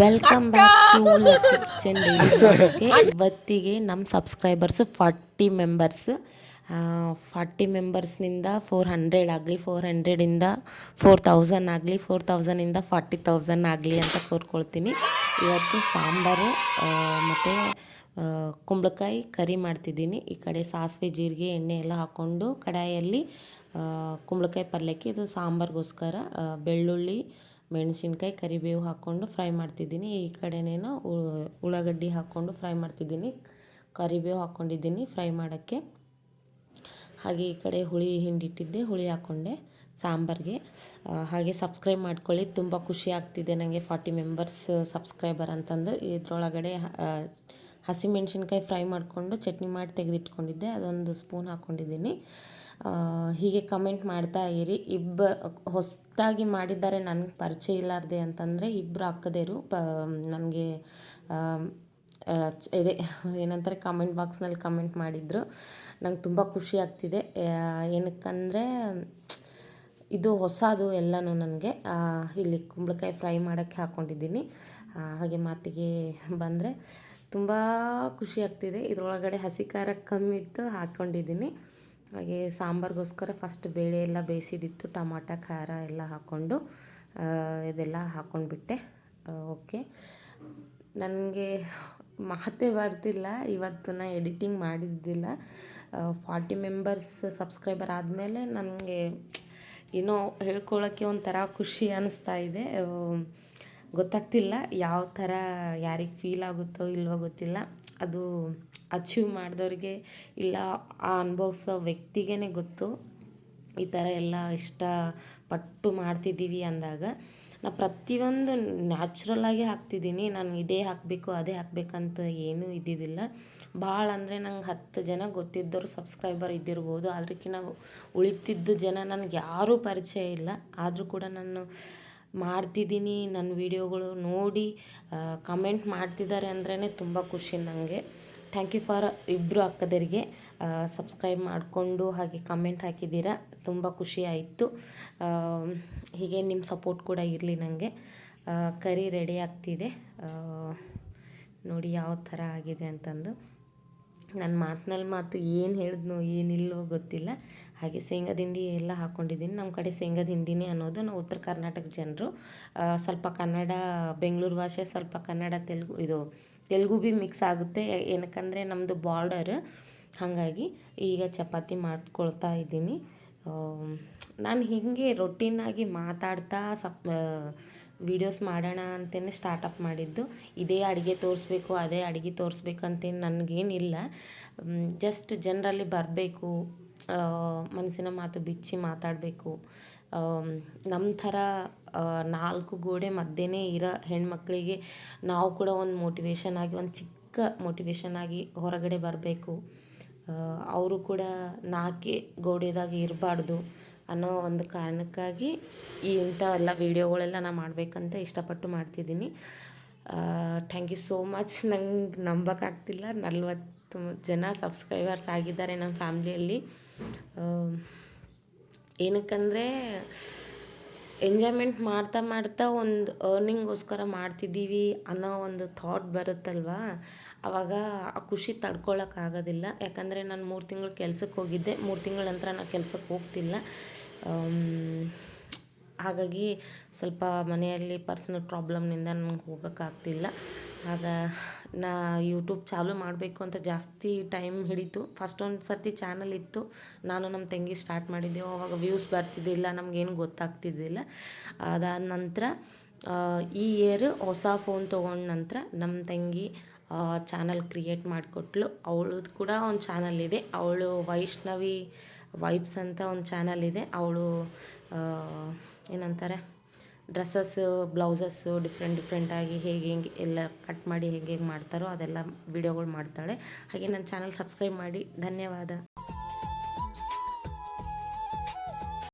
Welcome back to Lucky Kitchen daily ಬ್ಲಾಗ್ಸ್ಗೆ. ಇವತ್ತಿಗೆ ನಮ್ಮ ಸಬ್ಸ್ಕ್ರೈಬರ್ಸು 40 ಮೆಂಬರ್ಸ್. 40 ಮೆಂಬರ್ಸ್ನಿಂದ 400 ಆಗಲಿ, 400ಇಂದ 4000 ಆಗಲಿ, 4000ಇಂದ 40,000 ಆಗಲಿ ಅಂತ ಕೋರ್ಕೊಳ್ತೀನಿ. ಇವತ್ತು ಸಾಂಬಾರು ಮತ್ತು ಕುಂಬಳಕಾಯಿ ಕರಿ ಮಾಡ್ತಿದ್ದೀನಿ. ಈ ಕಡೆ ಸಾಸಿವೆ ಜೀರಿಗೆ ಎಣ್ಣೆ ಎಲ್ಲ ಹಾಕ್ಕೊಂಡು ಕಡಾಯಲ್ಲಿ ಕುಂಬಳಕಾಯಿ ಪಲ್ಯಕ್ಕೆ, ಇದು ಸಾಂಬಾರಿಗೋಸ್ಕರ ಬೆಳ್ಳುಳ್ಳಿ ಮೆಣಸಿನ್ಕಾಯಿ ಕರಿಬೇವು ಹಾಕ್ಕೊಂಡು ಫ್ರೈ ಮಾಡ್ತಿದ್ದೀನಿ. ಈ ಕಡೆನೇನೋ ಉಳ್ಳಾಗಡ್ಡಿ ಹಾಕ್ಕೊಂಡು ಫ್ರೈ ಮಾಡ್ತಿದ್ದೀನಿ. ಕರಿಬೇವು ಹಾಕ್ಕೊಂಡಿದ್ದೀನಿ ಫ್ರೈ ಮಾಡೋಕ್ಕೆ. ಹಾಗೆ ಈ ಕಡೆ ಹುಳಿ ಹಿಂಡಿಟ್ಟಿದ್ದೆ, ಹುಳಿ ಹಾಕ್ಕೊಂಡೆ ಸಾಂಬಾರಿಗೆ. ಹಾಗೆ ಸಬ್ಸ್ಕ್ರೈಬ್ ಮಾಡ್ಕೊಳ್ಳಿ, ತುಂಬ ಖುಷಿ ಆಗ್ತಿದೆ ನನಗೆ 40 ಮೆಂಬರ್ಸ್ ಸಬ್ಸ್ಕ್ರೈಬರ್ ಅಂತಂದು. ಇದರೊಳಗಡೆ ಹಸಿಮೆಣ್ಸಿನ್ಕಾಯಿ ಫ್ರೈ ಮಾಡಿಕೊಂಡು ಚಟ್ನಿ ಮಾಡಿ ತೆಗೆದಿಟ್ಕೊಂಡಿದ್ದೆ, ಅದೊಂದು ಸ್ಪೂನ್ ಹಾಕ್ಕೊಂಡಿದ್ದೀನಿ. ಹೀಗೆ ಕಮೆಂಟ್ ಮಾಡ್ತಾ ಇರಿ. ಹೊಸದಾಗಿ ಮಾಡಿದ್ದಾರೆ, ನನಗೆ ಪರಿಚಯ ಇಲ್ಲಾರ್ದೆ ಅಂತಂದರೆ ಇಬ್ಬರು ಅಕ್ಕದೇರು ನನಗೆ ಇದೆ ಏನಂತಾರೆ ಕಮೆಂಟ್ ಬಾಕ್ಸ್ನಲ್ಲಿ ಕಮೆಂಟ್ ಮಾಡಿದರು. ನಂಗೆ ತುಂಬ ಖುಷಿ ಆಗ್ತಿದೆ. ಏನಕ್ಕಂದರೆ ಇದು ಹೊಸದು ಎಲ್ಲನೂ ನನಗೆ. ಇಲ್ಲಿ ಕುಂಬಳಕಾಯಿ ಫ್ರೈ ಮಾಡೋಕ್ಕೆ ಹಾಕ್ಕೊಂಡಿದ್ದೀನಿ. ಹಾಗೆ ಮಾತಿಗೆ ಬಂದರೆ ತುಂಬ ಖುಷಿ ಆಗ್ತಿದೆ. ಇದರೊಳಗಡೆ ಹಸಿ ಖಾರ ಕಮ್ಮಿ ಇತ್ತು, ಹಾಕ್ಕೊಂಡಿದ್ದೀನಿ. ಹಾಗೆ ಸಾಂಬಾರಿಗೋಸ್ಕರ ಫಸ್ಟ್ ಬೇಳೆ ಎಲ್ಲ ಬೇಯಿಸಿದಿತ್ತು, ಟೊಮಾಟ ಖಾರ ಎಲ್ಲ ಹಾಕ್ಕೊಂಡು ಇದೆಲ್ಲ ಹಾಕ್ಕೊಂಡ್ಬಿಟ್ಟೆ. ಓಕೆ, ನನಗೆ ಮಾತೇ ಬರ್ತಿಲ್ಲ. ಇವತ್ತು ನಾನು ಎಡಿಟಿಂಗ್ ಮಾಡಿದ್ದಿಲ್ಲ. 40 ಮೆಂಬರ್ಸ್ ಸಬ್ಸ್ಕ್ರೈಬರ್ ಆದಮೇಲೆ ನನಗೆ ಏನೋ ಹೇಳ್ಕೊಳ್ಳೋಕ್ಕೆ ಒಂಥರ ಖುಷಿ ಅನ್ನಿಸ್ತಾ ಇದೆ. ಗೊತ್ತಾಗ್ತಿಲ್ಲ ಯಾವ ಥರ ಯಾರಿಗೆ ಫೀಲ್ ಆಗುತ್ತೋ ಇಲ್ವೋ ಗೊತ್ತಿಲ್ಲ. ಅದು ಅಚೀವ್ ಮಾಡಿದವ್ರಿಗೆ ಇಲ್ಲ ಆ ಅನುಭವಿಸೋ ವ್ಯಕ್ತಿಗೇ ಗೊತ್ತು ಈ ಥರ ಎಲ್ಲ ಇಷ್ಟಪಟ್ಟು ಮಾಡ್ತಿದ್ದೀವಿ ಅಂದಾಗ. ನಾನು ಪ್ರತಿಯೊಂದು ನ್ಯಾಚುರಲ್ಲಾಗಿ ಹಾಕ್ತಿದ್ದೀನಿ. ನಾನು ಇದೇ ಹಾಕಬೇಕು ಅದೇ ಹಾಕಬೇಕಂತ ಏನೂ ಇದ್ದಿದ್ದಿಲ್ಲ. ಭಾಳ ಅಂದರೆ ನಂಗೆ 10 ಜನ ಗೊತ್ತಿದ್ದವರು ಸಬ್ಸ್ಕ್ರೈಬರ್ ಇದ್ದಿರ್ಬೋದು. ಅದಕ್ಕಿಂತ ಉಳಿತಿದ್ದ ಜನ ನನಗೆ ಯಾರೂ ಪರಿಚಯ ಇಲ್ಲ. ಆದರೂ ಕೂಡ ನಾನು ಮಾಡ್ತಿದ್ದೀನಿ, ನನ್ನ ವೀಡಿಯೋಗಳು ನೋಡಿ ಕಮೆಂಟ್ ಮಾಡ್ತಿದ್ದಾರೆ ಅಂದ್ರೇ ತುಂಬ ಖುಷಿ ನನಗೆ. ಥ್ಯಾಂಕ್ ಯು ಫಾರ್ ಇಬ್ಬರು ಅಕ್ಕದರಿಗೆ ಸಬ್ಸ್ಕ್ರೈಬ್ ಮಾಡಿಕೊಂಡು ಹಾಗೆ ಕಮೆಂಟ್ ಹಾಕಿದ್ದೀರಾ, ತುಂಬ ಖುಷಿ ಆಯಿತು. ಹೀಗೆ ನಿಮ್ಮ ಸಪೋರ್ಟ್ ಕೂಡ ಇರಲಿ ನನಗೆ. ಕರಿ ರೆಡಿ ಆಗ್ತಿದೆ, ನೋಡಿ ಯಾವ ಥರ ಆಗಿದೆ ಅಂತಂದು. ನನ್ನ ಮಾತು ಏನು ಹೇಳಿದ್ನೋ ಏನಿಲ್ಲವೋ ಗೊತ್ತಿಲ್ಲ. ಹಾಗೆ ಶೇಂಗಾದ ಹಿಂಡಿ ಎಲ್ಲ ಹಾಕ್ಕೊಂಡಿದ್ದೀನಿ. ನಮ್ಮ ಕಡೆ ಶೇಂಗಾದ ಹಿಂಡಿನೇ ಅನ್ನೋದು. ನಾವು ಉತ್ತರ ಕರ್ನಾಟಕ ಜನರು. ಸ್ವಲ್ಪ ಕನ್ನಡ ಬೆಂಗಳೂರು ಭಾಷೆ, ಸ್ವಲ್ಪ ಕನ್ನಡ ತೆಲುಗು ಭೀ ಮಿಕ್ಸ್ ಆಗುತ್ತೆ. ಏನಕ್ಕಂದರೆ ನಮ್ಮದು ಬಾರ್ಡರ್, ಹಾಗಾಗಿ ಈಗ ಚಪಾತಿ ಮಾಡ್ಕೊಳ್ತಾ ಇದ್ದೀನಿ. ನಾನು ಹೀಗೆ ರೊಟೀನಾಗಿ ಮಾತಾಡ್ತಾ ವೀಡಿಯೋಸ್ ಮಾಡೋಣ ಅಂತಲೇ ಸ್ಟಾರ್ಟಪ್ ಮಾಡಿದ್ದು. ಇದೇ ಅಡುಗೆ ತೋರಿಸ್ಬೇಕು ಅದೇ ಅಡುಗೆ ತೋರಿಸ್ಬೇಕಂತೇನು ನನಗೇನಿಲ್ಲ. ಜಸ್ಟ್ ಜನರಲ್ಲಿ ಬರಬೇಕು, ಮನಸ್ಸಿನ ಮಾತು ಬಿಚ್ಚಿ ಮಾತಾಡಬೇಕು. ನಮ್ಮ ಥರ 4 ಗೋಡೆ ಮಧ್ಯೆನೇ ಇರೋ ಹೆಣ್ಮಕ್ಳಿಗೆ ನಾವು ಕೂಡ ಒಂದು ಮೋಟಿವೇಶನ್ ಆಗಿ, ಒಂದು ಚಿಕ್ಕ ಮೋಟಿವೇಶನ್ ಆಗಿ ಹೊರಗಡೆ ಬರಬೇಕು. ಅವರು ಕೂಡ 4 ಗೋಡೆದಾಗ ಇರಬಾರ್ದು ಅನ್ನೋ ಒಂದು ಕಾರಣಕ್ಕಾಗಿ ಇಂಥ ಎಲ್ಲ ವೀಡಿಯೋಗಳೆಲ್ಲ ನಾನು ಮಾಡಬೇಕಂತ ಇಷ್ಟಪಟ್ಟು ಮಾಡ್ತಿದ್ದೀನಿ. Thank you so much. ನಂಗೆ ನಂಬೋಕ್ಕಾಗ್ತಿಲ್ಲ 40 ಜನ ಸಬ್ಸ್ಕ್ರೈಬರ್ಸ್ ಆಗಿದ್ದಾರೆ ನಮ್ಮ ಫ್ಯಾಮ್ಲಿಯಲ್ಲಿ. ಏನಕ್ಕಂದರೆ ಎಂಜಾಯ್ಮೆಂಟ್ ಮಾಡ್ತಾ ಒಂದು ಅರ್ನಿಂಗೋಸ್ಕರ ಮಾಡ್ತಿದ್ದೀವಿ ಅನ್ನೋ ಒಂದು ಥಾಟ್ ಬರುತ್ತಲ್ವ, ಆವಾಗ ಆ ಖುಷಿ ತಡ್ಕೊಳಕ್ಕಾಗೋದಿಲ್ಲ. ಯಾಕಂದರೆ ನಾನು 3 ತಿಂಗಳು ಕೆಲ್ಸಕ್ಕೆ ಹೋಗಿದ್ದೆ. 3 ತಿಂಗಳ ನಂತರ ನಾನು ಕೆಲ್ಸಕ್ಕೆ ಹೋಗ್ತಿಲ್ಲ. ಹಾಗಾಗಿ ಸ್ವಲ್ಪ ಮನೆಯಲ್ಲಿ ಪರ್ಸ್ನಲ್ ಪ್ರಾಬ್ಲಮ್ನಿಂದ ನನಗೆ ಹೋಗೋಕ್ಕಾಗ್ತಿಲ್ಲ. ಆಗ ನಾ ಯೂಟ್ಯೂಬ್ ಚಾಲೂ ಮಾಡಬೇಕು ಅಂತ ಜಾಸ್ತಿ ಟೈಮ್ ಹಿಡಿತು. ಫಸ್ಟ್ ಒಂದು ಸರ್ತಿ ಚಾನಲ್ ಇತ್ತು, ನಾನು ನಮ್ಮ ತಂಗಿ ಸ್ಟಾರ್ಟ್ ಮಾಡಿದ್ದೆವು. ಆವಾಗ ವ್ಯೂಸ್ ಬರ್ತಿದ್ದಿಲ್ಲ, ನಮಗೇನು ಗೊತ್ತಾಗ್ತಿದ್ದಿಲ್ಲ. ಅದಾದ ನಂತರ ಈ ಇಯರ್ ಹೊಸ ಫೋನ್ ತೊಗೊಂಡ ನಂತರ ನಮ್ಮ ತಂಗಿ ಚಾನಲ್ ಕ್ರಿಯೇಟ್ ಮಾಡಿಕೊಟ್ಲು. ಅವಳದು ಕೂಡ ಒಂದು ಚಾನಲ್ ಇದೆ. ಅವಳು ವೈಷ್ಣವಿ ವೈಬ್ಸ್ ಅಂತ ಒಂದು ಚಾನಲ್ ಇದೆ. ಅವಳು ಏನಂತಾರೆ ಡ್ರೆಸ್ಸಸ್ಸು, ಬ್ಲೌಸಸ್ಸು ಡಿಫ್ರೆಂಟಾಗಿ ಹೇಗೆ ಎಲ್ಲ ಕಟ್ ಮಾಡಿ ಹೇಗೆ ಮಾಡ್ತಾರೋ ಅದೆಲ್ಲ ವೀಡಿಯೋಗಳು ಮಾಡ್ತಾಳೆ. ಹಾಗೆ ನನ್ನ ಚಾನಲ್ ಸಬ್ಸ್ಕ್ರೈಬ್ ಮಾಡಿ. ಧನ್ಯವಾದ.